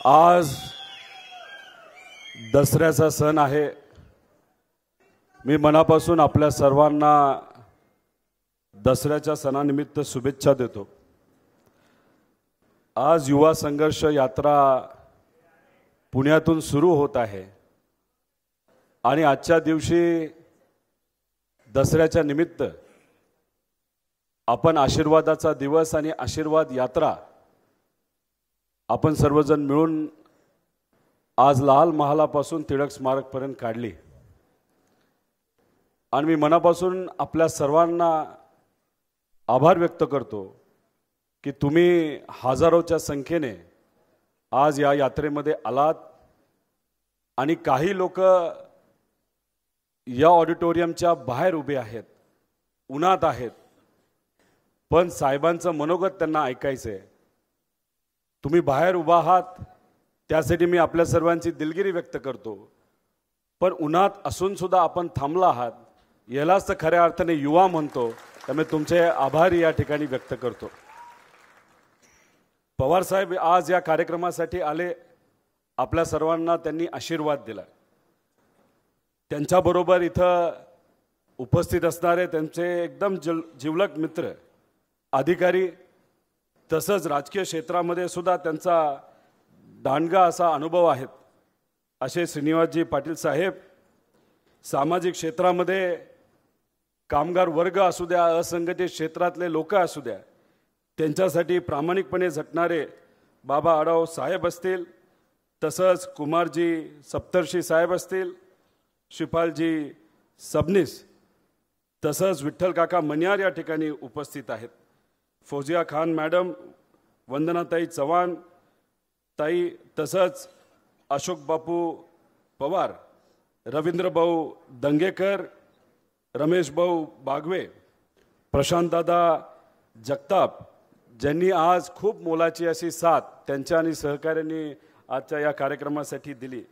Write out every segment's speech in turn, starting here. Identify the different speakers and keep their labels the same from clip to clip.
Speaker 1: आज दसऱ्याचा सण आहे। मी मनापासून आपल्या सर्वांना दसऱ्याच्या सणानिमित्त शुभेच्छा देतो। आज युवा संघर्ष यात्रा पुण्यातून सुरू होत आहे आणि आजच्या दिवशी दसऱ्याच्या निमित्त आपण आशीर्वादाचा दिवस आणि आशीर्वाद यात्रा आपण सर्वजण मिळून आज लाल महालापासून टिळक स्मारकपर्यंत काढली आणि मी मनापासून आपल्या सर्वांना आभार व्यक्त करतो की तुम्ही हजारोच्या संख्येने आज या यात्रेमध्ये आलात आणि काही लोक या ऑडिटोरियमच्या बाहेर उभे आहेत, उन्हात आहेत, पण साहेबांचं मनोगत त्यांना ऐकायचं आहे। तुम्ही बाहेर उभा आहात त्यासाठी मी आपल्या सर्वांची दिलगिरी व्यक्त करतो, पण उन्हात असून सुद्धा आपण थांबला आहात यालाच तर खऱ्या अर्थाने युवा म्हणतो। त्यामुळे तुमचे आभार या ठिकाणी व्यक्त करतो। पवार साहेब आज या कार्यक्रमासाठी आले, आपल्या सर्वांना त्यांनी आशीर्वाद दिला। त्यांच्याबरोबर इथं उपस्थित असणारे त्यांचे एकदम जिवलग मित्र, अधिकारी, तसंच राजकीय क्षेत्रामध्ये सुद्धा त्यांचा दांडगा असा अनुभव आहे असे श्रीनिवासजी पाटील साहेब, सामाजिक क्षेत्रामध्ये कामगार वर्ग असू द्या, असंघटित क्षेत्रातले लोक असू द्या, त्यांच्यासाठी प्रामाणिकपणे झटणारे बाबा आढाव साहेब असतील, तसंच कुमारजी सप्तर्षी साहेब असतील, शिपालजी सबनीस, तसंच विठ्ठल काका मनियार या ठिकाणी उपस्थित आहेत। फौजिया खान मॅडम, वंदनाताई चव्हाण ताई, तसंच अशोक बापू पवार, रवींद्र भाऊ दंगेकर, रमेश भाऊ बागवे, प्रशांत दादा जगताप, ज्यांनी आज खूप मोलाची अशी साथ त्यांच्या आणि सहकार्यांनी आजच्या या कार्यक्रमासाठी दिली।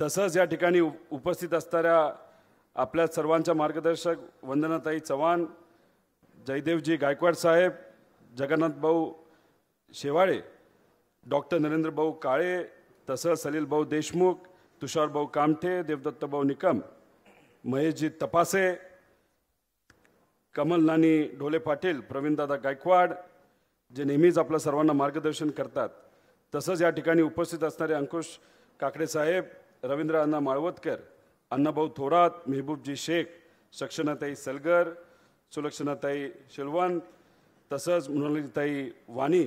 Speaker 1: तसंच या ठिकाणी उपस्थित असणाऱ्या आपल्या सर्वांच्या मार्गदर्शक वंदनाताई चव्हाण, जयदेवजी गायकवाड साहेब, जगन्नाथ भाऊ शेवाळे, डॉक्टर नरेंद्र भाऊ काळे, तसंच सलील भाऊ देशमुख, तुषार भाऊ कामठे, देवदत्त भाऊ निकम, महेशजी तपासे, कमल नानी ढोले पाटील, प्रवीणदादा गायकवाड, जे नेहमीच आपल्या सर्वांना मार्गदर्शन करतात। तसंच या ठिकाणी उपस्थित असणारे अंकुश काकडे साहेब, रवींद्र अण्णा माळवतकर, अण्णाभाऊ थोरात, मेहबूबजी शेख, सक्षनाताई सलगर, सुलक्षणाताई शिलवंत, तसंच मृणालीताई वाणी,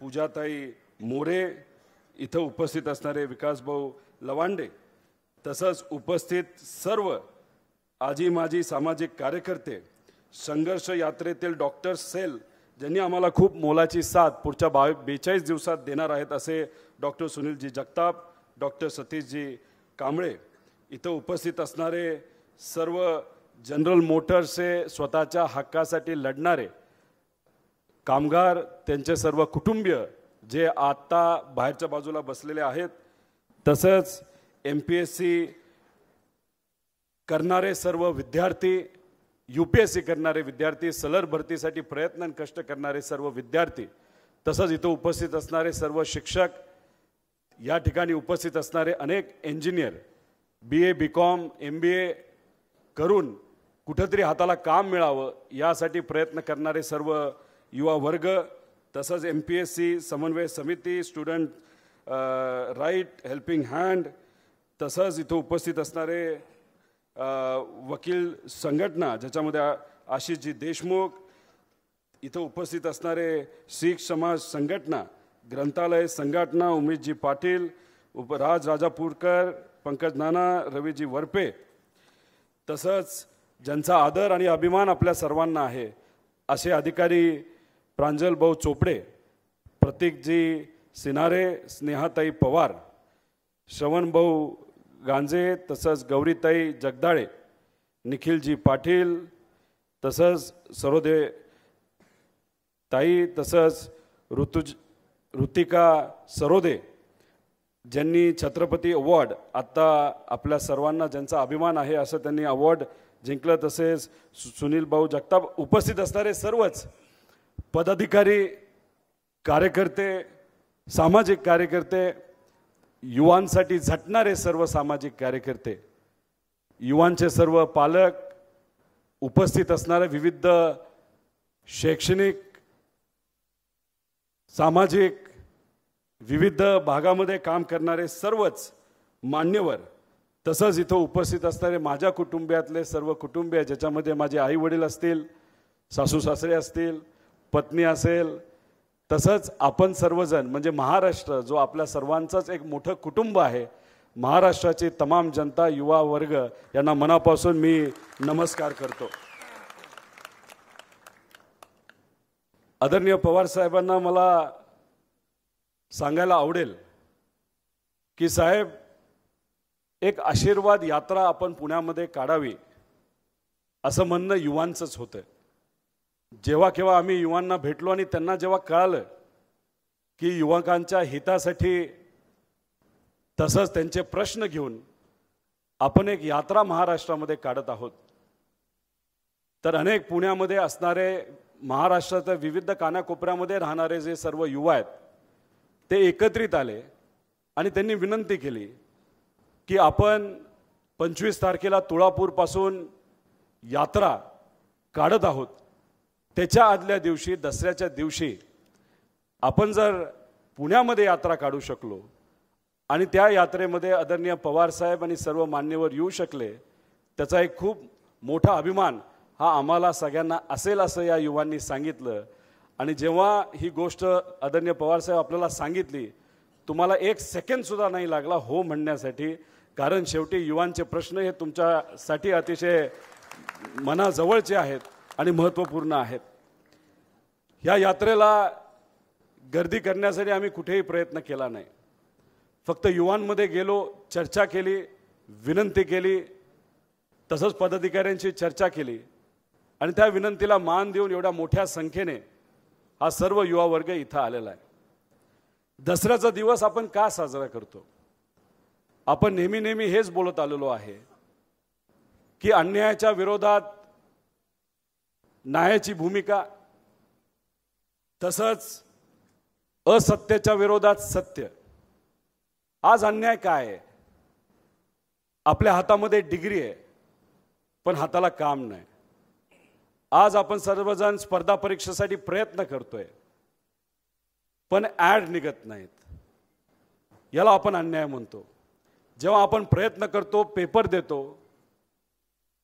Speaker 1: पूजाताई मोरे, इथं उपस्थित असणारे विकासभाऊ लवांडे, तसंच उपस्थित सर्व आजी माजी सामाजिक कार्यकर्ते, संघर्ष यात्रेतील डॉक्टर सेल, ज्यांनी आम्हाला खूप मोलाची साथ पुढच्या 42 दिवसात देणार आहेत असे डॉक्टर सुनीलजी जगताप, डॉक्टर सतीशजी कांबळे, इथं उपस्थित असणारे सर्व जनरल मोटर्सचे स्वतःच्या हक्कासाठी लढणारे कामगार, त्यांचे सर्व कुटुंबीय जे आत्ता बाहेरच्या बाजूला बसलेले आहेत, तसंच MPSC करणारे सर्व विद्यार्थी, UPSC करणारे विद्यार्थी, सलर भरतीसाठी प्रयत्न आणि कष्ट करणारे सर्व विद्यार्थी, तसंच इथं उपस्थित असणारे सर्व शिक्षक, या ठिकाणी उपस्थित असणारे अनेक इंजिनियर, BA BCom MBA करून कुठेतरी हाताला काम मिळावं यासाठी प्रयत्न करणारे सर्व युवा वर्ग, तसंच MPSC समन्वय समिती, स्टुडंट राईट हेल्पिंग हँड, तसंच इथं उपस्थित असणारे वकील संघटना ज्याच्यामध्ये आशिषजी देशमुख, इथं उपस्थित असणारे शीख समाज संघटना, ग्रंथालय संघटना, उमेशजी पाटील, राज राजापूरकर, पंकज नाना, रवीजी वरपे, तसंच ज्यांचा आदर आणि अभिमान आपल्या सर्वांना आहे असे अधिकारी प्रांजल भाऊ चोपडे, प्रतीकजी सिनारे, स्नेहाताई पवार, श्रवण भाऊ गांजे, तसंच गौरीताई जगदाळे, निखिलजी पाटील, तसंच सरोदे ताई, तसंच ऋतिका सरोदे, ज्यांनी छत्रपती अवॉर्ड आत्ता आपल्या सर्वांना ज्यांचा अभिमान आहे असं त्यांनी अवॉर्ड जिंकलं, तसेच सुनील भाऊ जगताप, उपस्थित असणारे सर्वच पदाधिकारी, कार्यकर्ते, सामाजिक कार्यकर्ते, युवांसाठी झटणारे सर्व सामाजिक कार्यकर्ते, युवांचे सर्व पालक, उपस्थित असणारे विविध शैक्षणिक, सामाजिक, विविध भागामध्ये काम करणारे सर्वच मान्यवर, तसंच इथं उपस्थित असणारे माझ्या कुटुंबियातले सर्व कुटुंबीय, ज्याच्यामध्ये माझे आई वडील असतील, सासू सासरे असतील, पत्नी असेल, तसंच आपण सर्वजण म्हणजे महाराष्ट्र जो आपल्या सर्वांचाच एक मोठं कुटुंब आहे, महाराष्ट्राची तमाम जनता, युवा वर्ग यांना मनापासून मी नमस्कार करतो. आदरणीय पवार साहेबांना मला सांगायला आवडेल की साहेब, एक आशीर्वाद यात्रा आपण पुण्यामध्ये काढावी असं म्हणणं युवांचंच होतं. जेव्हा केव्हा आम्ही युवांना भेटलो आणि त्यांना जेव्हा कळालं की युवकांच्या हितासाठी तसंच त्यांचे प्रश्न घेऊन आपण एक यात्रा महाराष्ट्रामध्ये काढत आहोत, तर अनेक पुण्यामध्ये असणारे, महाराष्ट्राच्या विविध कानाकोपऱ्यामध्ये राहणारे जे सर्व युवा आहेत ते एकत्रित आले आणि त्यांनी विनंती केली की आपण 25 तारखेला तुळापूरपासून यात्रा काढत आहोत, त्याच्या आदल्या दिवशी, दसऱ्याच्या दिवशी आपण जर पुण्यामध्ये यात्रा काढू शकलो आणि त्या यात्रेमध्ये आदरणीय पवार साहेब आणि सर्व मान्यवर येऊ शकले, त्याचा एक खूप मोठा अभिमान हा आम्हाला सगळ्यांना असेल असं या युवांनी सांगितलं. आणि जेव्हा ही गोष्ट आदरणीय पवार साहेब आपल्याला सांगितली, तुम्हाला एक सेकंडसुद्धा नाही लागला हो म्हणण्यासाठी, कारण शेवटी युवांचे प्रश्न हे तुमच्यासाठी अतिशय मनाजवळचे आहेत आणि महत्त्वपूर्ण आहेत. ह्या यात्रेला गर्दी करण्यासाठी आम्ही कुठेही प्रयत्न केला नाही. फक्त युवांमध्ये गेलो, चर्चा केली, विनंती केली, तसंच पदाधिकाऱ्यांशी चर्चा केली आणि त्या विनंतीला मान देऊन एवढ्या मोठ्या संख्येने हा सर्व युवा वर्ग इथं आलेला आहे. दसऱ्याचा दिवस आपण का साजरा करतो? आपण नेहमी नेहमी हेच बोलत आलेलो आहे की अन्यायाच्या विरोधात न्यायाची भूमिका, तसंच असत्याच्या विरोधात सत्य. आज अन्याय काय आहे? आपल्या हातामध्ये डिग्री आहे पण हाताला काम नाही. आज आपण सर्वजण स्पर्धा परीक्षेसाठी प्रयत्न करतोय पण ॲड निघत नाहीत, याला आपण अन्याय म्हणतो. जेव्हा आपण प्रयत्न करतो, पेपर देतो,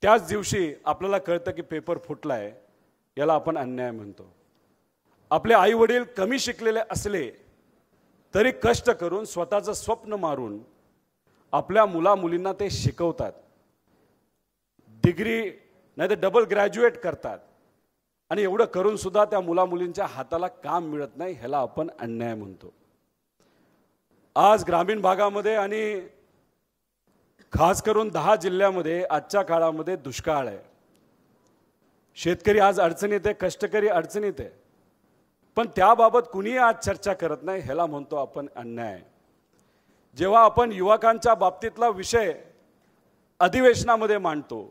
Speaker 1: त्याच दिवशी आपल्याला कळतं की पेपर फुटलाय, याला आपण अन्याय म्हणतो. आपले आई वडील कमी शिकलेले असले तरी कष्ट करून, स्वतःचं स्वप्न मारून आपल्या मुला मुलींना ते शिकवतात, डिग्री नाही तर डबल ग्रॅज्युएट करतात आणि एवढं करून सुद्धा त्या मुला मुलींच्या हाताला काम मिळत नाही, ह्याला आपण अन्याय म्हणतो. आज ग्रामीण भागामध्ये आणि खास करून 10 जिल्ह्यामध्ये आजच्या काळामध्ये दुष्काळ आहे. शेतकरी आज अडचणीत आहे, कष्टकरी अडचणीत आहे, पण त्याबाबत कुणीही आज चर्चा करत नाही, ह्याला म्हणतो आपण अन्याय. जेव्हा आपण युवकांच्या बाबतीतला विषय अधिवेशनामध्ये मांडतो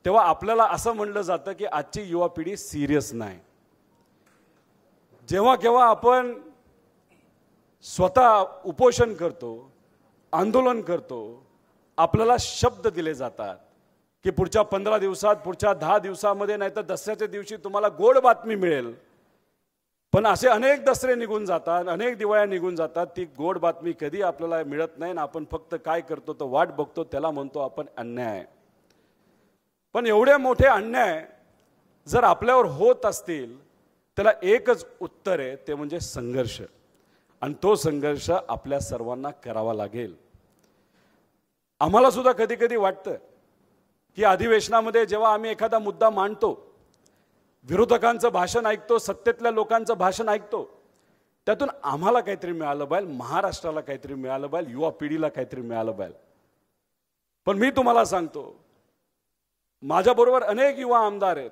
Speaker 1: तेव्हा आपल्याला असं म्हणलं जातं की आजची युवा पिढी सिरियस नाही. जेव्हा केव्हा आपण स्वतः उपोषण करतो, आंदोलन करतो, आपल्याला शब्द दिले जातात की पुढच्या 15 दिवसात, पुढच्या 10 दिवसामध्ये, नाही तर दसऱ्याच्या दिवशी तुम्हाला गोड बातमी मिळेल. पण असे अनेक दसरे निघून जातात, अनेक दिवाळ्या निघून जातात, ती गोड बातमी कधी आपल्याला मिळत नाही. आपण फक्त काय करतो तर वाट बघतो, त्याला म्हणतो आपण अन्याय. पण एवढे मोठे अन्याय जर आपल्यावर होत असतील त्याला एकच उत्तर आहे, ते म्हणजे संघर्ष. आणि तो संघर्ष आपल्या सर्वांना करावा लागेल. आम्हाला सुद्धा कधी कधी वाटतं की अधिवेशनामध्ये जेव्हा आम्ही एखादा मुद्दा मांडतो, विरोधकांचं भाषण ऐकतो, सत्तेतल्या लोकांचं भाषण ऐकतो, त्यातून आम्हाला काहीतरी मिळालं पाहिजे, महाराष्ट्राला काहीतरी मिळालं पाहिजे, युवा पिढीला काहीतरी मिळालं पाहिजे. पण मी तुम्हाला सांगतो, माझ्याबरोबर अनेक युवा आमदार आहेत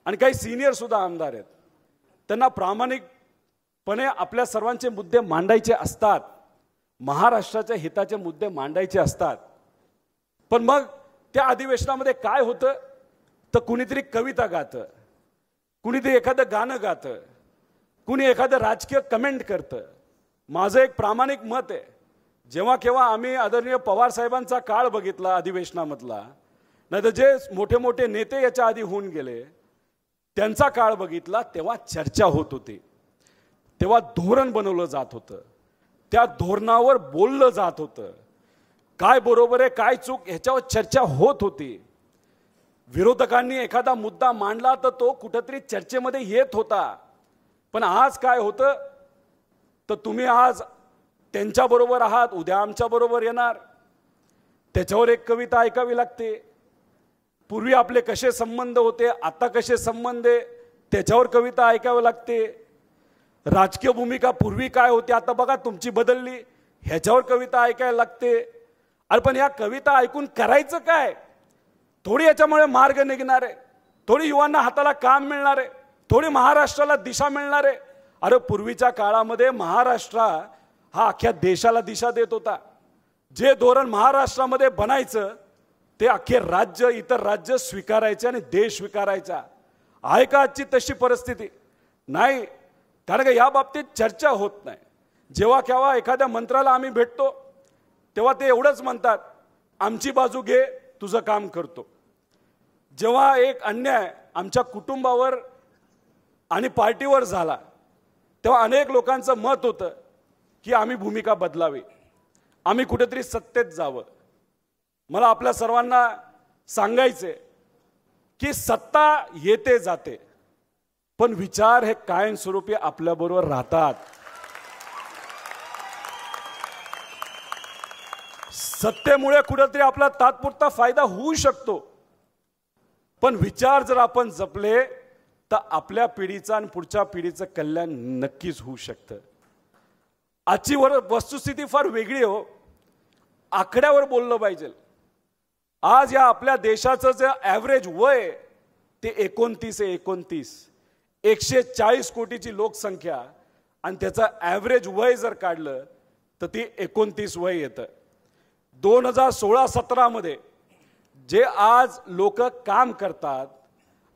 Speaker 1: आणि काही सिनियर सुद्धा आमदार आहेत. त्यांना प्रामाणिकपणे आपल्या सर्वांचे मुद्दे मांडायचे असतात, महाराष्ट्राच्या हिताचे मुद्दे मांडायचे असतात. पण मग त्या अधिवेशनामध्ये काय होतं तर कुणीतरी कविता गातं, कुणीतरी एखादं गाणं गातं, कुणी एखादं राजकीय कमेंट करतं. माझं एक प्रामाणिक मत आहे जेव्हा केव्हा आम्ही आदरणीय पवार साहेबांचा काळ बघितला अधिवेशनामधला, नाही तर जे मोठे मोठे नेते याच्या आधी होऊन गेले त्यांचा काळ बघितला, तेव्हा चर्चा होत होती, तेव्हा धोरण बनवलं जात होतं, त्या धोरणावर बोललं जात होतं, काय बरोबर आहे काय चूक ह्याच्यावर चर्चा होत होती. विरोधकांनी एखादा मुद्दा मांडला तर तो कुठेतरी चर्चेमध्ये येत होता. पण आज काय होतं तर तुम्ही आज त्यांच्याबरोबर आहात, उद्या आमच्याबरोबर येणार, त्याच्यावर एक कविता ऐकावी लागते. पूर्वी आपले कसे संबंध होते, आता कसे संबंध आहे त्याच्यावर कविता ऐकावी लागते. राजकीय भूमिका पूर्वी काय होती, आता बघा तुमची बदलली, ह्याच्यावर कविता ऐकायला लागते. अरे पण या कविता ऐकून करायचं काय? थोडी याच्यामुळे मार्ग निघणार आहे, थोडी युवांना हाताला काम मिळणार आहे, थोडी महाराष्ट्राला दिशा मिळणार आहे. अरे पूर्वीच्या काळामध्ये महाराष्ट्र हा अख्ख्या देशाला दिशा देत होता. जे धोरण महाराष्ट्रामध्ये बनायचं ते अख्खे राज्य, इतर राज्य स्वीकारायचे आणि देश स्वीकारायचा. आहे का आजची तशी परिस्थिती? नाही. कारण का या बाबतीत चर्चा होत नाही. जेव्हा केव्हा एखाद्या मंत्र्याला आम्ही भेटतो तेव्हा ते एवढंच म्हणतात, आमची बाजू घे, तुझं काम करतो. जेव्हा एक अन्याय आमच्या कुटुंबावर आणि पार्टीवर झाला तेव्हा अनेक लोकांचं मत होतं की आम्ही भूमिका बदलावी, आम्ही कुठेतरी सत्तेत जावं. मला आपल्या सर्वांना सांगायचे की सत्ता येते जाते, पण विचार हे कायमस्वरूपी आपल्याबरोबर राहतात. सत्तेमुळे कुठेतरी आपला तात्पुरता फायदा होऊ शकतो, पण विचार जर आपण जपले तर आपल्या पिढीचं आणि पुढच्या पिढीचं कल्याण नक्कीच होऊ शकतं. आजची वस्तुस्थिती फार वेगळी हो. आकड्यावर बोललं पाहिजे. आज या आपल्या देशाचं जे ॲव्हरेज वय ते 29 आहे. 140 कोटीची लोकसंख्या आणि त्याचं ॲव्हरेज वय जर काढलं तर ती 29 वय येतं. 2016-17 मध्ये जे आज लोक काम करतात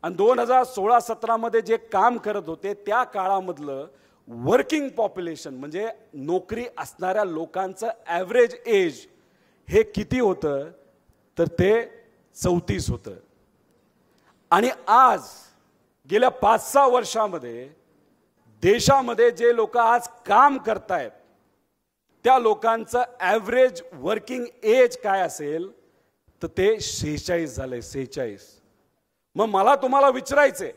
Speaker 1: आणि 2016-17 मध्ये जे काम करत होते त्या काळामधलं वर्किंग पॉप्युलेशन म्हणजे नोकरी असणाऱ्या लोकांचं ॲव्हरेज एज हे किती होतं तर ते 34 होतं. आणि आज गेल्या 5-6 वर्षामध्ये देशामध्ये जे लोक आज काम करतायत त्या लोकांचं ॲव्हरेज वर्किंग एज काय असेल तर ते 46 झालंय. 46. मग मला तुम्हाला विचारायचंय,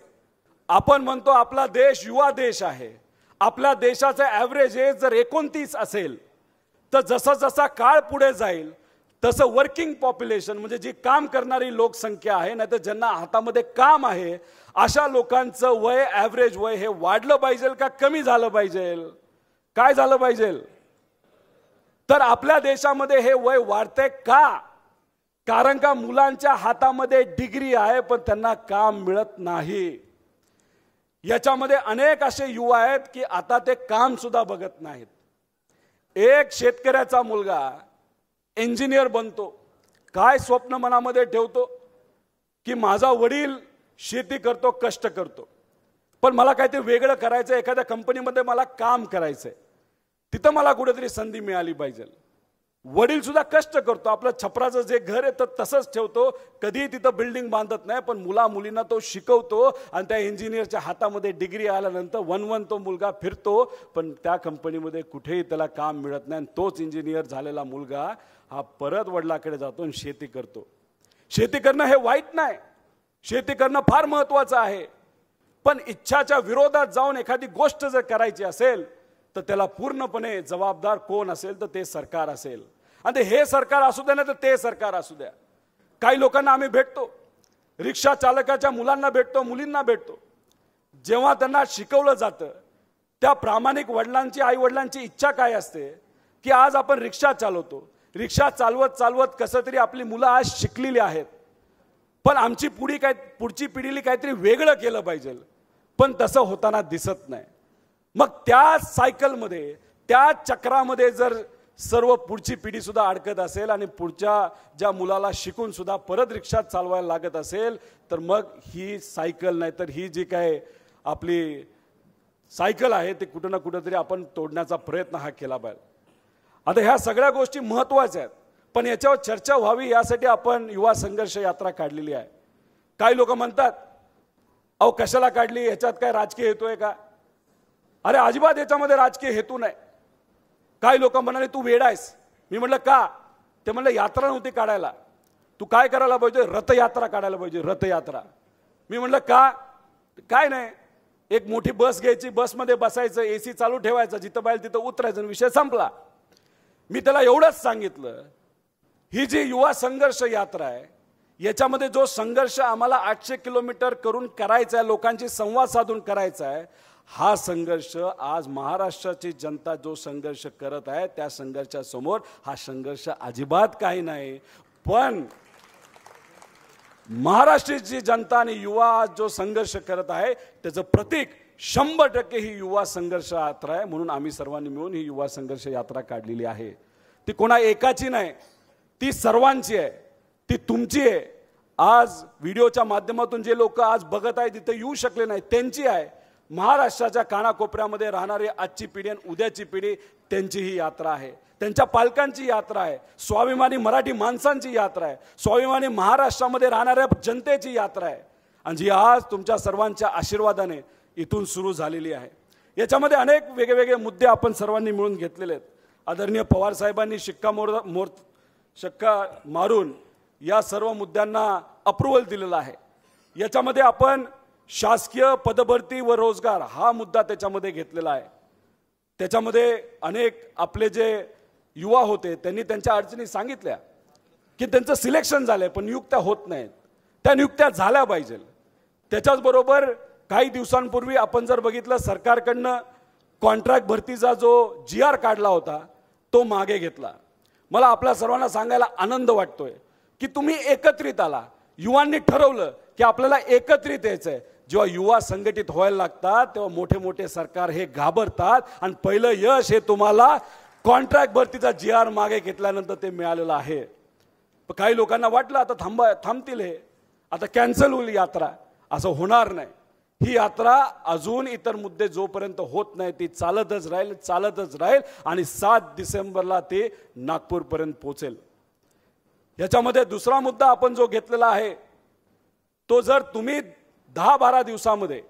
Speaker 1: आपण म्हणतो आपला देश युवा देश आहे, आपल्या देशाचं ॲव्हरेज एज जर 29 असेल तर जसा जसा काळ पुढे जाईल तसं वर्किंग पॉप्युलेशन म्हणजे जी काम करणारी लोकसंख्या आहे, नाही तर ज्यांना हातामध्ये काम आहे अशा लोकांचं वय ॲव्हरेज वय हे वाढलं पाहिजे का कमी झालं पाहिजे? काय झालं पाहिजे? तर आपल्या देशामध्ये हे वय वाढतंय का? कारण का मुलांच्या हातामध्ये डिग्री आहे पण त्यांना काम मिळत नाही. याच्यामध्ये अनेक असे युवा आहेत की आता ते काम सुद्धा बघत नाहीत. एक शेतकऱ्याचा मुलगा इंजिनियर बनतो, काय स्वप्न मनामध्ये ठेवतो की माझा वडील शेती करतो, कष्ट करतो, पण मला काहीतरी वेगळं करायचं, एखाद्या कंपनीमध्ये मला काम करायचंय, तिथं मला कुठेतरी संधी मिळाली पाहिजे. वडील सुद्धा कष्ट करतो, आपलं छपराचं जे घर आहे तर तसंच ठेवतो, कधीही तिथं बिल्डिंग बांधत नाही, पण मुला मुलींना तो शिकवतो आणि त्या इंजिनियरच्या हातामध्ये डिग्री आल्यानंतर वन तो मुलगा फिरतो, पण त्या कंपनीमध्ये कुठेही त्याला काम मिळत नाही. तोच इंजिनियर झालेला मुलगा हा परत वडिलांकडे जातो आणि शेती करतो. शेती करणं हे वाईट नाही, शेती करणं फार महत्त्वाचं आहे, पण इच्छाच्या विरोधात जाऊन एखादी गोष्ट जर करायची असेल तर त्याला पूर्णपणे जबाबदार कोण असेल तर ते सरकार असेल. आणि हे सरकार असू द्या ना तर ते सरकार असू द्या. काही लोकांना आम्ही भेटतो, रिक्षा चालकाच्या मुलांना भेटतो, मुलींना भेटतो, जेव्हा त्यांना शिकवलं जातं त्या प्रामाणिक वडिलांची आई वडिलांची इच्छा काय असते की आज आपण रिक्षा चालवतो, रिक्षा चालवत चालवत कसं तरी आपली मुलं आज शिकलेली आहेत, पण आमची पुढची पिढीला काहीतरी वेगळं केलं पाहिजे, पण तसं होताना दिसत नाही. मग त्या सायकलमध्ये त्या चक्रामध्ये जर सर्व पुढची पिढी सुद्धा अडकत असेल आणि पुढच्या ज्या मुलाला शिकून सुद्धा परत रिक्षा चालवायला लागत असेल तर मग ही सायकल नाही तर ही जी काय आपली सायकल आहे ते कुठं ना कुठंतरी आपण तोडण्याचा प्रयत्न हा केला पाहिजे. आता ह्या सगळ्या गोष्टी महत्त्वाच्या आहेत, पण याच्यावर चर्चा व्हावी यासाठी आपण युवा संघर्ष यात्रा काढलेली आहे. काही लोक म्हणतात अहो कशाला काढली, ह्याच्यात काय राजकीय हेतू आहे का? अरे अजिबात याच्यामध्ये राजकीय हेतू नाही. काही लोक म्हणाले तू वेडा आहेस. मी म्हटलं का? ते म्हणलं यात्रा नव्हती काढायला, तू काय करायला पाहिजे, रथयात्रा काढायला पाहिजे, रथयात्रा. मी म्हटलं का? काय नाही, एक मोठी बस घ्यायची, बसमध्ये बसायचं, AC चालू ठेवायचं, जिथं पाहिजे तिथं उतरायचं, विषय संपला. मी त्याला एवढंच सांगितलं, ही जी युवा संघर्ष यात्रा आहे याच्यामध्ये जो संघर्ष आम्हाला 800 किलोमीटर करून करायचा आहे, लोकांशी संवाद साधून करायचा आहे, हा संघर्ष आज महाराष्ट्राची जनता जो संघर्ष करत आहे त्या संघर्षासमोर हा संघर्ष अजिबात काही नाही. पण महाराष्ट्राची जनता आणि युवा जो संघर्ष करत आहे त्याचं प्रतीक 100% ही युवा संघर्ष यात्रा आहे. म्हणून आम्ही सर्वांनी मिळून ही युवा संघर्ष यात्रा काढलेली आहे. ती कोणा एकाची नाही, ती सर्वांची आहे, ती तुमची आहे. आज व्हिडिओच्या माध्यमातून जे लोक आज बघत आहेत तिथे येऊ शकले नाही त्यांची आहे. महाराष्ट्राच्या कानाकोपऱ्यामध्ये राहणारी आजची पिढी आणि उद्याची पिढी त्यांची ही यात्रा आहे, त्यांच्या पालकांची यात्रा आहे, स्वाभिमानी मराठी माणसांची यात्रा आहे, स्वाभिमानी महाराष्ट्रामध्ये राहणाऱ्या जनतेची यात्रा आहे, आणि जी आज तुमच्या सर्वांच्या आशीर्वादाने इथून सुरू झालेली आहे. याच्यामध्ये अनेक वेगवेगळे मुद्दे आपण सर्वांनी मिळून घेतलेले आहेत. आदरणीय पवार साहेबांनी शिक्का मारून या सर्व मुद्द्यांना अप्रुव्हल दिलेलं आहे. याच्यामध्ये आपण शासकीय पदभरती व रोजगार हा मुद्दा त्याच्यामध्ये घेतलेला आहे. त्याच्यामध्ये अनेक आपले जे युवा होते त्यांनी त्यांच्या अडचणी सांगितल्या की त्यांचं सिलेक्शन झालंय पण नियुक्त्या होत नाहीत, त्या नियुक्त्या झाल्या पाहिजे. त्याच्याचबरोबर काही दिवसांपूर्वी आपण जर बघितलं सरकारकडनं कॉन्ट्रॅक्ट भरतीचा जो GR काढला होता तो मागे घेतला. मला आपल्या सर्वांना सांगायला आनंद वाटतोय की तुम्ही एकत्रित आला, युवांनी ठरवलं की आपल्याला एकत्रित यायचंय. जेव्हा युवा संघटित व्हायला लागतात तेव्हा मोठे मोठे सरकार हे घाबरतात आणि पहिलं यश हे तुम्हाला कॉन्ट्रॅक्ट भरतीचा GR मागे घेतल्यानंतर ते मिळालेलं आहे. काही लोकांना वाटलं आता थांबतील, हे आता कॅन्सल होईल यात्रा. असं होणार नाही. ही यात्रा अजून इतर मुद्दे जोपर्यंत होत नाही ती चालतच राहील आणि 7 डिसेंबरला ते नागपूरपर्यंत पोहोचेल. याच्यामध्ये दुसरा मुद्दा आपण जो घेतलेला आहे तो जर तुम्ही 10-12 दिवसामध्ये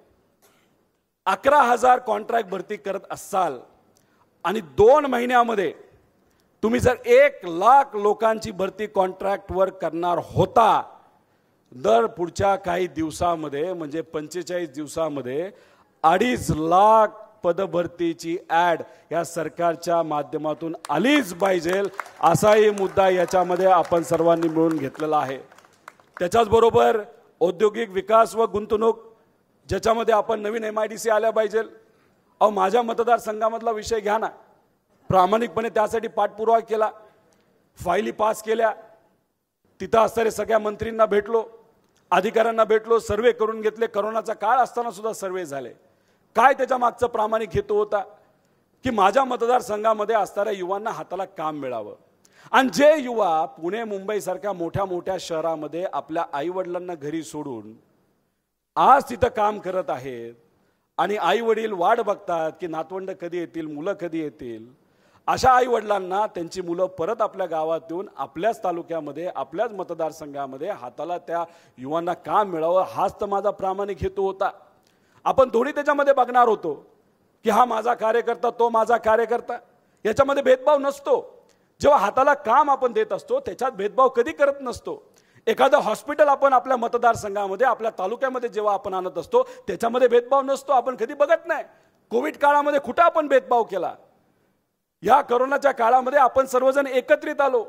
Speaker 1: 11,000 कॉन्ट्रॅक्ट भरती करत असाल आणि 2 महिन्यामध्ये तुम्ही जर 1,00,000 लोकांची भरती कॉन्ट्रॅक्टवर करणार होता, दर पुढच्या काही दिवसामध्ये म्हणजे 45 दिवसामध्ये 2.5 पदभरतीची ॲड या सरकारच्या माध्यमातून आलीच पाहिजे, असाही मुद्दा याच्यामध्ये आपण सर्वांनी मिळून घेतलेला आहे. त्याच्याचबरोबर औद्योगिक विकास व गुंतवणूक ज्याच्यामध्ये आपण नवीन MIDC आल्या पाहिजे. अहो माझ्या मतदारसंघामधला विषय घ्या ना, प्रामाणिकपणे त्यासाठी पाठपुरावा केला, फायली पास केल्या, तिथं असणाऱ्या सगळ्या मंत्रींना भेटलो, अधिकाऱ्यांना भेटलो, सर्वे करून घेतले. करोनाचा काळ असताना सुद्धा सर्वे झाले. काय त्याच्या मागचा प्रामाणिक हेतू होता की माझ्या मतदारसंघामध्ये असणाऱ्या युवांना हाताला काम मिळावं. आणि जे युवा पुणे मुंबई सारख्या मोठ्या मोठ्या शहरामध्ये आपल्या आईवडिलांना घरी सोडून आज तिथं काम करत आहेत आणि आईवडील वाट बघतात की नातवंड कधी येतील, मुलं कधी येतील, अशा आईवडिलांना त्यांची मुलं परत आपल्या गावात येऊन आपल्याच तालुक्यामध्ये आपल्याच मतदारसंघामध्ये हाताला त्या युवांना काम मिळावं, हाच तर माझा प्रामाणिक हेतू होता. आपण थोडी त्याच्यामध्ये बघणार होतो की हा माझा कार्यकर्ता, तो माझा कार्यकर्ता, याच्यामध्ये भेदभाव नसतो. जेव्हा हाताला काम आपण देत असतो त्याच्यात भेदभाव कधी करत नसतो. एखादं हॉस्पिटल आपण आपल्या मतदारसंघामध्ये आपल्या तालुक्यामध्ये जेव्हा आपण आणत असतो त्याच्यामध्ये भेदभाव नसतो, आपण कधी बघत नाही. कोविड काळामध्ये कुठं आपण भेदभाव केला? या करोनाच्या काळामध्ये आपण सर्वजण एकत्रित आलो,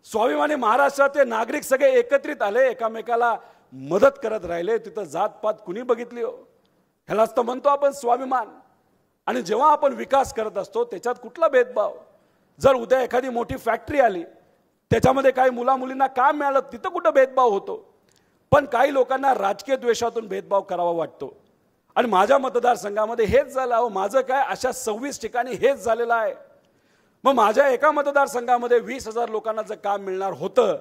Speaker 1: स्वाभिमानी महाराष्ट्राचे नागरिक सगळे एकत्रित आले, एकामेकाला मदत करत राहिले. तिथं जातपात कुणी बघितली हो? ह्यालाच तर म्हणतो आपण स्वाभिमान. आणि जेव्हा आपण विकास करत असतो त्याच्यात कुठला भेदभाव? जर उद्या एखादी मोठी फॅक्टरी आली त्याच्यामध्ये काही मुलामुलींना काम मिळालं तिथं कुठं भेदभाव होतो? पण काही लोकांना राजकीय द्वेषातून भेदभाव करावा वाटतो. आणि माझ्या मतदारसंघामध्ये हेच झालं. अहो माझं काय, अशा 26 ठिकाणी हेच झालेलं आहे. मग माझ्या एका मतदारसंघामध्ये 20,000 लोकांना जर काम मिळणार होतं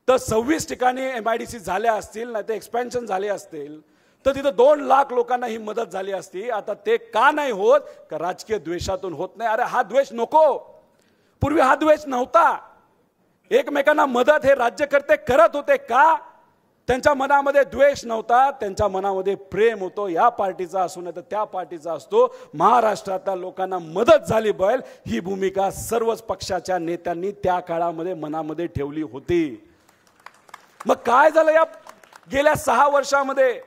Speaker 1: तर 26 ठिकाणी MIDC झाल्या असतील, नाही तर एक्सपॅन्शन झाले असतील, तर तिथं 2,00,000 लोकांना ही मदत झाली असती. आता ते का नाही होत? का राजकीय द्वेषातून होत नाही? अरे हा द्वेष नको. पूर्वी हा द्वेष नव्हता. एकमेकांना मदत हे राज्यकर्ते करत होते. का? त्यांच्या मनामध्ये द्वेष नव्हता, त्यांच्या मनामध्ये प्रेम होतो. या पार्टीचा असू नाही तर त्या पार्टीचा असतो, महाराष्ट्रातल्या लोकांना मदत झाली पाहिजे ही भूमिका सर्वच पक्षाच्या नेत्यांनी त्या काळामध्ये मनामध्ये ठेवली होती. मग काय झालं या गेल्या 6 वर्षामध्ये?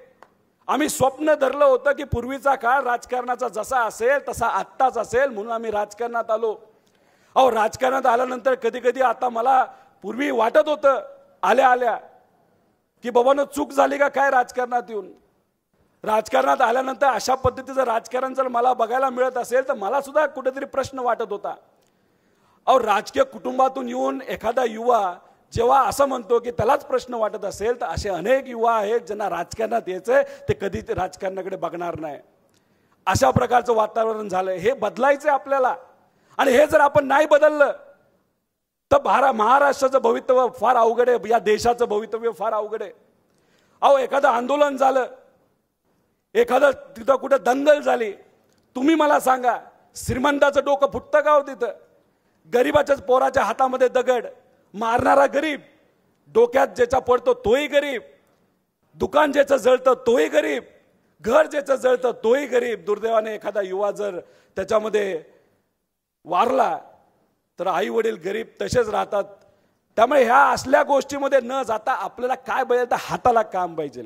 Speaker 1: आम्ही स्वप्न धरलं होतं की पूर्वीचा काळ राजकारणाचा जसा असेल तसा आत्ताच असेल, म्हणून आम्ही राजकारणात आलो. अहो, राजकारणात आल्यानंतर कधी कधी आता मला पूर्वी वाटत होतं आल्या आल्या की बाबांनो चूक झाली का काय राजकारणात येऊन. राजकारणात आल्यानंतर अशा पद्धतीचं राजकारण जर मला बघायला मिळत असेल तर मला सुद्धा कुठेतरी प्रश्न वाटत होता. अहो, राजकीय कुटुंबातून येऊन एखादा युवा जेव्हा असं म्हणतो की त्यालाच प्रश्न वाटत असेल तर असे अनेक युवा आहेत ज्यांना राजकारणात यायचंय ते कधी ते राजकारणाकडे बघणार नाही. अशा प्रकारचं वातावरण झालंय. हे बदलायचंय आपल्याला. आणि हे जर आपण नाही बदललं तर महाराष्ट्राचं भवितव्य फार अवघड आहे. या देशाचं भवितव्य फार अवघड आहे. अहो, एखादं आंदोलन झालं, एखादं तिथं कुठं दंगल झाली, तुम्ही मला सांगा श्रीमंताचं डोकं फुटतं का हो तिथं? गरीबाच्याच पोराच्या हातामध्ये दगड, मारणारा गरीब, डोक्यात ज्याचा पडतो तोही गरीब, दुकान ज्याचं जळतं तोही गरीब, घर ज्याचं जळतं तोही गरीब. दुर्दैवाने एखादा युवा जर त्याच्यामध्ये वारला तर आई वडील गरीब तसेच राहतात. त्यामुळे ह्या असल्या गोष्टीमध्ये न जाता आपल्याला काय पाहिजे तर हाताला काम पाहिजे.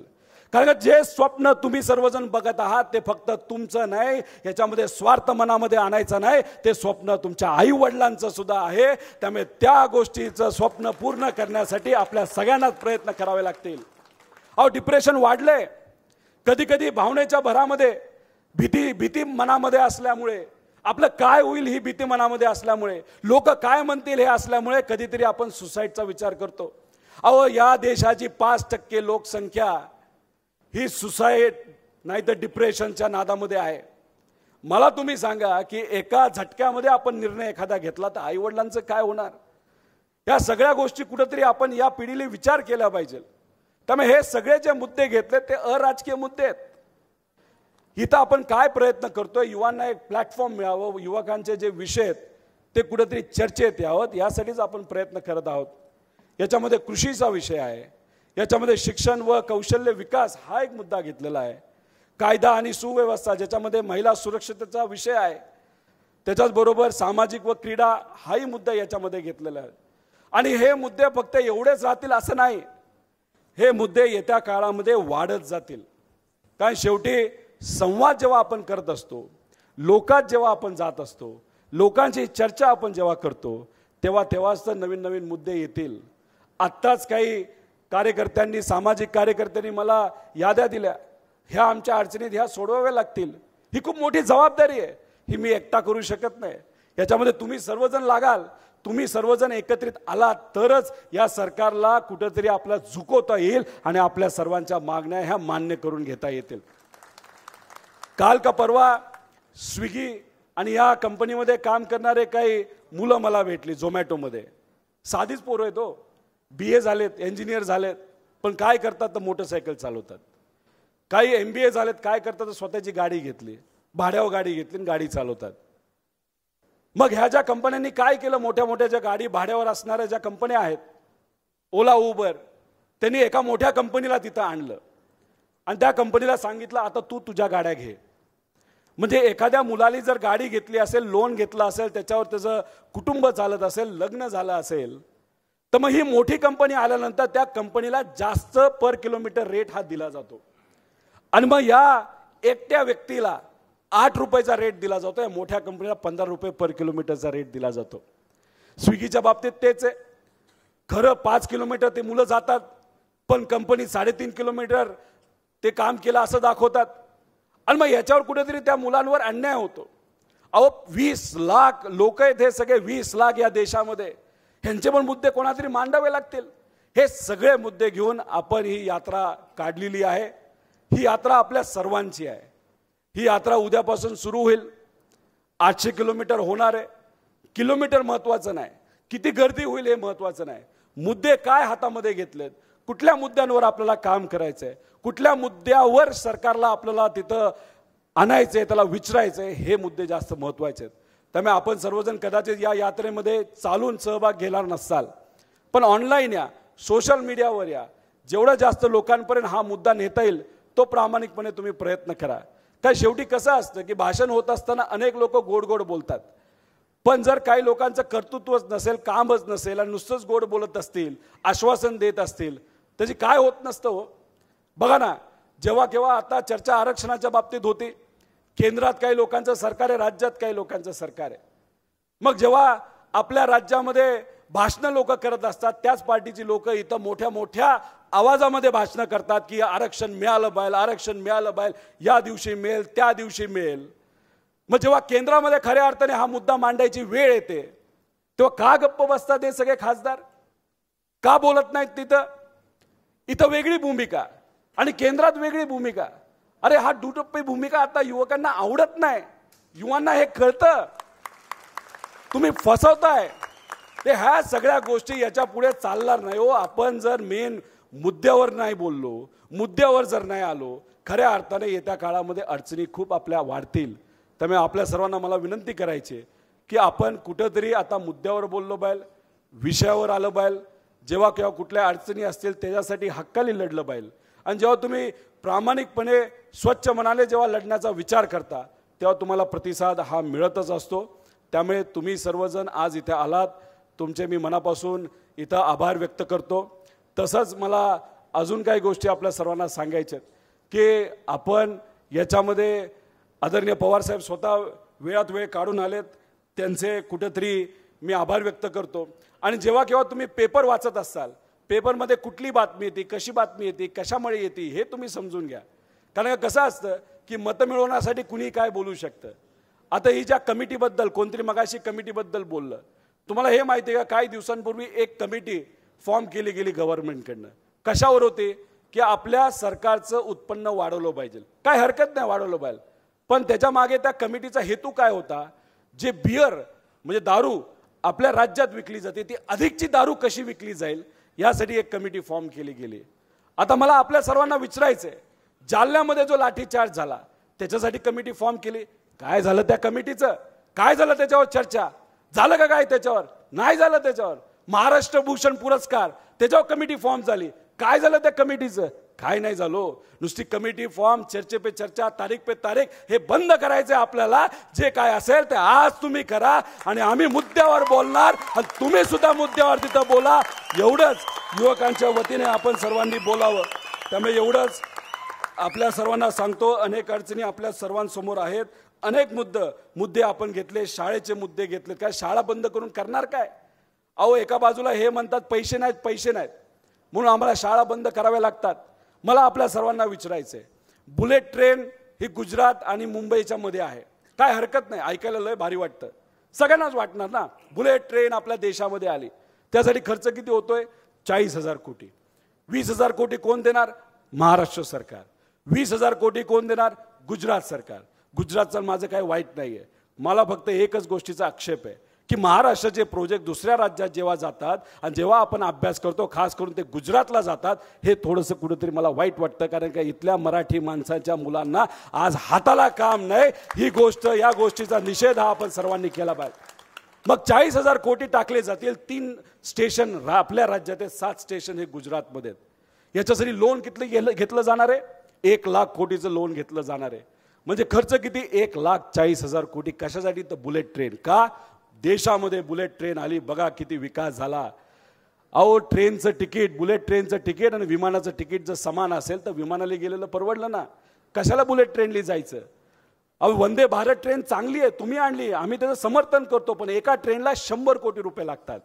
Speaker 1: कारण जे स्वप्न तुम्ही सर्वजण बघत आहात ते फक्त तुमचं नाही, याच्यामध्ये स्वार्थ मनामध्ये आणायचं नाही, ते स्वप्न तुमच्या आई वडिलांचं सुद्धा आहे. त्यामुळे त्या गोष्टीचं स्वप्न पूर्ण करण्यासाठी आपल्या सगळ्यांनाच प्रयत्न करावे लागतील. अहो, डिप्रेशन वाढलंय. कधी कधी भावनेच्या भरामध्ये भीती मनामध्ये असल्यामुळे, आपलं काय होईल ही भीती मनामध्ये असल्यामुळे, लोक काय म्हणतील हे असल्यामुळे कधीतरी आपण सुसाईडचा विचार करतो. अहो, या देशाची 5% लोकसंख्या ही सुसाईड नाही तर डिप्रेशनच्या नादामध्ये आहे. मला तुम्ही सांगा की एका झटक्यामध्ये आपण निर्णय एखादा घेतला तर आई वडिलांचं काय होणार? या सगळ्या गोष्टी कुठेतरी आपण या पिढीने विचार केला पाहिजे. त्यामुळे हे सगळे जे मुद्दे घेतले ते अराजकीय मुद्दे आहेत. इथं आपण काय प्रयत्न करतोय, युवांना एक प्लॅटफॉर्म मिळावं, युवकांचे जे विषय आहेत ते कुठेतरी चर्चेत यावं, यासाठीच आपण प्रयत्न करत आहोत. याच्यामध्ये कृषीचा विषय आहे, याच्यामध्ये शिक्षण व कौशल्य विकास हा एक मुद्दा घेतलेला आहे, कायदा आणि सुव्यवस्था ज्याच्यामध्ये महिला सुरक्षिततेचा विषय आहे, त्याच्याचबरोबर सामाजिक व क्रीडा हाही मुद्दा याच्यामध्ये घेतलेला आहे. आणि हे मुद्दे फक्त एवढेच राहतील असं नाही, हे मुद्दे येत्या काळामध्ये वाढत जातील. कारण शेवटी संवाद जेव्हा आपण करत असतो, लोकात जेव्हा आपण जात असतो, लोकांची चर्चा आपण जेव्हा करतो, तेव्हाच तर नवीन नवीन मुद्दे येतील. आत्ताच काही कार्यकर्त्यांनी, सामाजिक कार्यकर्त्यांनी मला याद्या दिल्या, ह्या आमच्या अडचणीत ह्या सोडवाव्या लागतील. ही खूप मोठी जबाबदारी आहे, ही मी एकटा करू शकत नाही. याच्यामध्ये तुम्ही सर्वजण लागाल, तुम्ही सर्वजण एकत्रित आलात तरच या सरकारला कुठेतरी आपल्याला झुकवता येईल आणि आपल्या सर्वांच्या मागण्या ह्या मान्य करून घेता येतील. काल का परवा स्विगी आणि या कंपनीमध्ये काम करणारे काही मुलं मला भेटली झोमॅटोमध्ये. साधीच पोरं आहेत हो, BA झालेत, इंजिनियर झालेत, पण काय करतात तर मोटरसायकल चालवतात. काही MBA झालेत, काय करतात तर स्वतःची गाडी घेतली, भाड्यावर गाडी घेतली आणि गाडी चालवतात. मग ह्या ज्या कंपन्यांनी काय केलं, मोठ्या मोठ्या ज्या गाडी भाड्यावर असणाऱ्या ज्या कंपन्या आहेत, ओला, उबर, त्यांनी एका मोठ्या कंपनीला तिथं आणलं आणि त्या कंपनीला सांगितलं आता तू तुझ्या गाड्या घे. म्हणजे एखाद्या मुलाली जर गाडी घेतली असेल, लोन घेतलं असेल, त्याच्यावर त्याचं कुटुंब चालत असेल, लग्न झालं असेल, तर मग ही मोठी कंपनी आल्यानंतर त्या कंपनीला जास्त पर किलोमीटर रेट हा दिला जातो. आणि मग या एकट्या व्यक्तीला 8 रुपयाचा रेट दिला जातो, या मोठ्या कंपनीला 15 रुपये पर किलोमीटरचा रेट दिला जातो. स्विगीच्या बाबतीत तेच आहे. खरं 5 किलोमीटर ते मुलं जातात, पण कंपनी 3.5 किलोमीटर ते काम केलं असं दाखवतात. आणि मग याच्यावर कुठेतरी त्या मुलांवर अन्याय होतो. अहो, 20 लाख लोक आहेत हे सगळे, 20 लाख या देशामध्ये, ह्यांचे पण मुद्दे कोणातरी मांडावे लागतील. हे सगळे मुद्दे घेऊन आपण ही यात्रा काढलेली आहे. ही यात्रा आपल्या सर्वांची आहे. ही यात्रा उद्यापासून सुरू होईल. 800 किलोमीटर होणार आहे. किलोमीटर महत्त्वाचं नाही, किती गर्दी होईल हे महत्त्वाचं नाही. मुद्दे काय हातामध्ये घेतलेत, कुठल्या मुद्द्यांवर आपल्याला काम करायचं आहे, कुठल्या मुद्द्यावर सरकारला आपल्याला तिथं आणायचं आहे, त्याला विचारायचं आहे, हे मुद्दे जास्त महत्त्वाचे आहेत. त्यामुळे आपण सर्वजण कदाचित या यात्रेमध्ये चालून सहभाग घेणार नसाल, पण ऑनलाईन या, सोशल मीडियावर या, जेवढं जास्त लोकांपर्यंत हा मुद्दा नेता येईल तो प्रामाणिकपणे तुम्ही प्रयत्न करा. काय शेवटी कसं असतं की भाषण होत असताना अनेक लोक गोड गोड बोलतात, पण जर काही लोकांचं कर्तृत्वच नसेल, कामच नसेल आणि नुसतंच गोड बोलत असतील, आश्वासन देत असतील, त्याची काय होत नसतं हो. बघा ना, जेव्हा केव्हा आता चर्चा आरक्षणाच्या बाबतीत होती, केंद्रात काही लोकांचं सरकार आहे, राज्यात काही लोकांचं सरकार आहे. मग जेव्हा आपल्या राज्यामध्ये भाषणं लोक करत असतात, त्याच पार्टीची लोक इथं मोठ्या मोठ्या आवाजामध्ये भाषणं करतात की आरक्षण मिळालं पाहिजे, आरक्षण मिळालं पाहिजे, या दिवशी मिळेल, त्या दिवशी मिळेल. मग जेव्हा केंद्रामध्ये खऱ्या अर्थाने हा मुद्दा मांडायची वेळ येते, तेव्हा का गप्प बसतात हे सगळे खासदार? का बोलत नाहीत तिथं? इथं वेगळी भूमिका आणि केंद्रात वेगळी भूमिका. अरे हा दुटप्पी भूमिका आता युवकांना आवडत नाही, युवांना हे कळतं, तुम्ही फसवताय. ते ह्या सगळ्या गोष्टी याच्या पुढे चालणार नाही हो. आपण जर मेन मुद्द्यावर नाही बोललो, मुद्द्यावर जर नाही आलो, खऱ्या अर्थाने येत्या काळामध्ये अडचणी खूप आपल्या वाढतील. त्यामुळे आपल्या सर्वांना मला विनंती करायची की आपण कुठंतरी आता मुद्द्यावर बोललो पाहिजे, विषयावर आलं पाहिजे. जेव्हा केव्हा कुठल्या अडचणी असतील त्याच्यासाठी हक्काने लढलं पाहिजे. आणि जेव्हा तुम्ही प्रामाणिकपणे स्वच्छ मनाने जेव्हा लढण्याचा विचार करता, तेव्हा तुम्हाला प्रतिसाद हा मिळतच असतो. त्यामुळे तुम्ही सर्वजण आज इथे आलात, तुमचे मी मनापासून इथं आभार व्यक्त करतो. तसंच मला अजून काही गोष्टी आपल्या सर्वांना सांगायच्यात की आपण याच्यामध्ये आदरणीय पवारसाहेब स्वतः वेळात वेळ काढून आलेत, त्यांचे कुठेतरी मी आभार व्यक्त करतो. आणि जेव्हा केव्हा तुम्ही पेपर वाचत असाल, पेपरमध्ये कुठली बातमी येते, कशी बातमी येते, कशामुळे येते हे तुम्ही समजून घ्या. कारण कसं असतं की मतं मिळवण्यासाठी कुणी काय बोलू शकतं. आता ही ज्या कमिटीबद्दल कोणतरी मगाशी कमिटीबद्दल बोललं, तुम्हाला हे माहिती आहे का, काही दिवसांपूर्वी एक कमिटी फॉर्म केली गेली गव्हर्नमेंटकडनं. कशावर होते की आपल्या सरकारचं उत्पन्न वाढवलं पाहिजे. काय हरकत नाही वाढवलं पाहिजे, पण त्याच्या मागे त्या कमिटीचा हेतू काय होता? जे बियर म्हणजे दारू आपल्या राज्यात विकली जाते, ती अधिकची दारू कशी विकली जाईल यासाठी एक कमिटी फॉर्म केली गेली. आता मला आपल्या सर्वांना विचारायचं आहे, जालन्यामध्ये जो लाठीचार्ज झाला त्याच्यासाठी कमिटी फॉर्म केली, काय झालं त्या कमिटीचं? काय झालं त्याच्यावर चर्चा? झालं का काय त्याच्यावर? नाही झालं. त्याच्यावर महाराष्ट्र भूषण पुरस्कार त्याच्यावर कमिटी फॉर्म झाली, काय झालं त्या कमिटीचं? काय नाही झालो. नुसती कमिटी फॉर्म, चर्चे पे चर्चा, तारीख पे तारीख, हे बंद करायचं आहे आपल्याला. जे काय असेल ते आज तुम्ही करा आणि आम्ही मुद्द्यावर बोलणार आणि तुम्ही सुद्धा मुद्द्यावर तिथं बोला. एवढंच युवकांच्या वतीने आपण सर्वांनी बोलावं. त्यामुळे एवढंच आपल्या सर्वांना सांगतो. अनेक अडचणी आपल्या सर्वांसमोर आहेत, अनेक मुद्दे आपण घेतले, शाळेचे मुद्दे घेतले. काय शाळा बंद करून करणार काय? अहो, एका बाजूला हे म्हणतात पैसे नाहीत, पैसे नाहीत म्हणून आम्हाला शाळा बंद कराव्या लागतात. मला आपल्या सर्वांना विचारायचंय, बुलेट ट्रेन ही गुजरात आणि मुंबईच्या मध्ये आहे, काय हरकत नाही, ऐकायला लय भारी वाटतं, सगळ्यांनाच वाटणार ना. बुलेट ट्रेन आपल्या देशामध्ये आली, त्यासाठी खर्च किती होतोय? 40,000 कोटी. 20,000 कोटी कोण देणार? महाराष्ट्र सरकार. 20,000 कोटी कोण देणार? गुजरात सरकार. गुजरातचं माझं काही वाईट नाहीये, मला फक्त एकच गोष्टीचा आक्षेप आहे की महाराष्ट्राचे प्रोजेक्ट दुसऱ्या राज्यात जेव्हा जातात आणि जेव्हा आपण अभ्यास करतो, खास करून ते गुजरातला जातात, हे थोडंसं कुठेतरी मला वाईट वाटतं. कारण का इथल्या मराठी माणसाच्या मुलांना आज हाताला काम नाही, ही गोष्ट, या गोष्टीचा निषेध हा आपण सर्वांनी केला पाहिजे. मग 40,000 कोटी टाकले जातील. 3 स्टेशन आपल्या राज्यात आहेत, 7 स्टेशन हे गुजरातमध्ये आहेत. याच्यासाठी लोन किती घेतलं जाणार आहे? 1 लाख कोटीचं लोन घेतलं जाणार आहे. म्हणजे खर्च किती? 1,40,000 कोटी. कशासाठी? तर बुलेट ट्रेन. का? देशामध्ये बुलेट ट्रेन आली, बघा किती विकास झाला. अहो, ट्रेनचं तिकीट, बुलेट ट्रेनचं तिकीट आणि विमानाचं तिकीट जर समान असेल तर विमानाला गेलेलं परवडलं ना, कशाला बुलेट ट्रेनली जायचं? अहो, वंदे भारत ट्रेन चांगली आहे, तुम्ही आणली, आम्ही त्याचं समर्थन करतो, पण एका ट्रेनला 100 कोटी रुपये लागतात.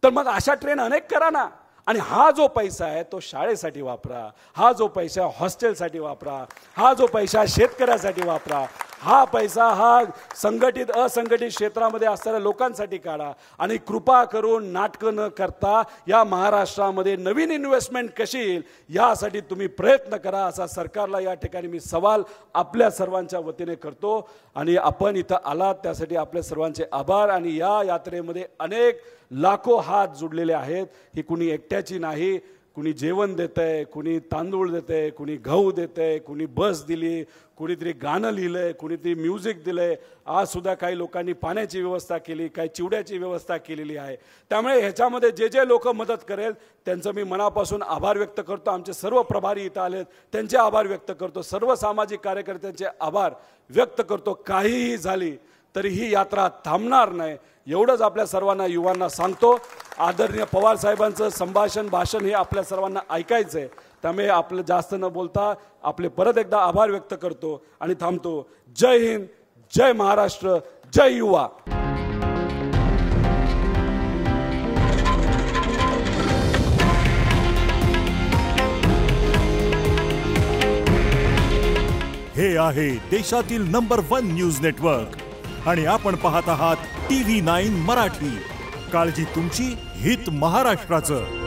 Speaker 1: तर मग अशा ट्रेन अनेक करा ना. आणि हा जो पैसा आहे तो शाळेसाठी वापरा, हा जो पैसा हॉस्टेलसाठी वापरा, हा जो पैसा शेतकऱ्यासाठी वापरा, हा पैसा हा संघटित असंघटित क्षेत्रामध्ये असणाऱ्या लोकांसाठी काढा. आणि कृपा करून नाटकं न करता या महाराष्ट्रामध्ये नवीन इन्व्हेस्टमेंट कशी येईल यासाठी तुम्ही प्रयत्न करा, असा सरकारला या ठिकाणी मी सवाल आपल्या सर्वांच्या वतीने करतो. आणि आपण इथं आलात त्यासाठी आपल्या सर्वांचे आभार. आणि या यात्रेमध्ये अनेक लाखो हात जुडलेले आहेत, ही कुणी एकट्याची नाही. कुणी जेवण देतंय, कुणी तांदूळ देतंय, कुणी गहू देतंय, कुणी बस दिली, कुणीतरी गाणं लिहिलंय, कुणीतरी म्युझिक दिलंय. आज सुद्धा काही लोकांनी पाण्याची व्यवस्था केली, काही चिवड्याची व्यवस्था केलेली आहे. त्यामुळे ह्याच्यामध्ये जे जे लोक मदत करेल त्यांचं मी मनापासून आभार व्यक्त करतो. आमचे सर्व प्रभारी इथं आलेत त्यांचे आभार व्यक्त करतो. सर्व सामाजिक कार्यकर्त्यांचे आभार व्यक्त करतो. काहीही झाली तरी ही यात्रा थांबणार नाही एवढंच आपल्या सर्वांना युवांना सांगतो. आदरणीय पवार साहेबांचं भाषण हे आपल्या सर्वांना ऐकायचं आहे. त्यामुळे आपलं जास्त न बोलता आपले परत एकदा आभार व्यक्त करतो आणि थांबतो. जय हिंद, जय महाराष्ट्र, जय युवा.
Speaker 2: हे आहे देशातील नंबर 1 न्यूज नेटवर्क आणि आपण पाहत आहात TV9 मराठी. काळजी तुमची, हित महाराष्ट्राचं.